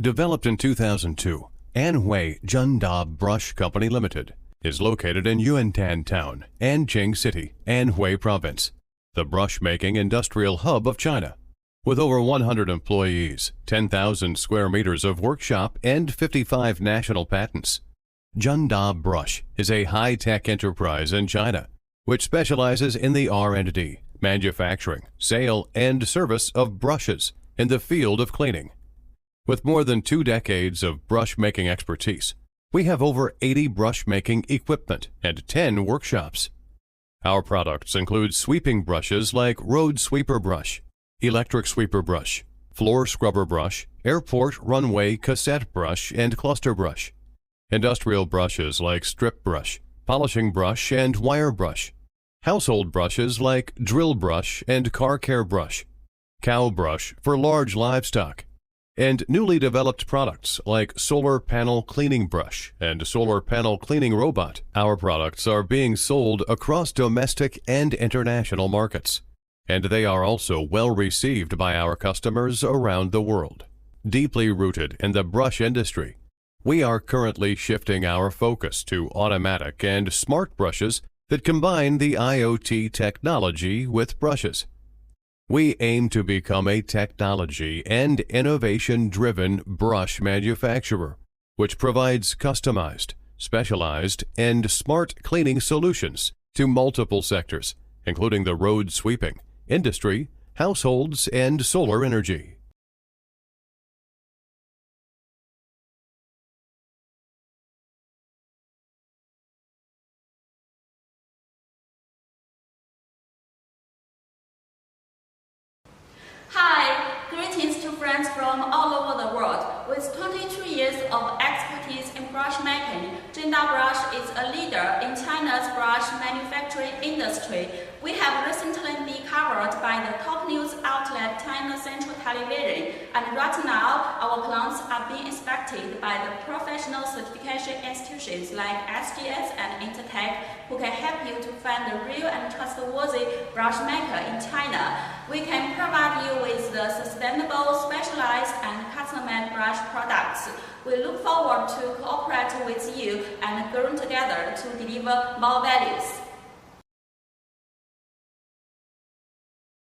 Developed in 2002, Anhui Zhenda Brush Company Limited is located in Yunnan Town, Anqing City, Anhui Province, the brush-making industrial hub of China. With over 100 employees, 10,000 square meters of workshop, and 55 national patents, Zhenda Brush is a high-tech enterprise in China, which specializes in the R&D, manufacturing, sale, and service of brushes in the field of cleaning. With more than 2 decades of brush-making expertise, we have over 80 brush-making equipment and 10 workshops. Our products include sweeping brushes like road sweeper brush, electric sweeper brush, floor scrubber brush, airport runway cassette brush and cluster brush, industrial brushes like strip brush, polishing brush and wire brush, household brushes like drill brush and car care brush, cow brush for large livestock, and newly developed products like solar panel cleaning brush and solar panel cleaning robot. Our products are being sold across domestic and international markets, and they are also well received by our customers around the world. Deeply rooted in the brush industry, we are currently shifting our focus to automatic and smart brushes that combine the IoT technology with brushes. We aim to become a technology and innovation-driven brush manufacturer, which provides customized, specialized, and smart cleaning solutions to multiple sectors, including the road sweeping, industry, households, and solar energy. Hi, greetings to friends from all over the world. With 22 years of expertise in brush making, Zhenda Brush is a leader in China's brush manufacturing industry. We have recently been covered by the top news outlet China Central Television, and right now our plants are being inspected by the professional certification institutions like SGS and Intertech, who can help you to find the real and trustworthy brush maker in China. We can provide you with the sustainable, specialized, and custom-made brush products. We look forward to cooperate with you and grow together to deliver more values.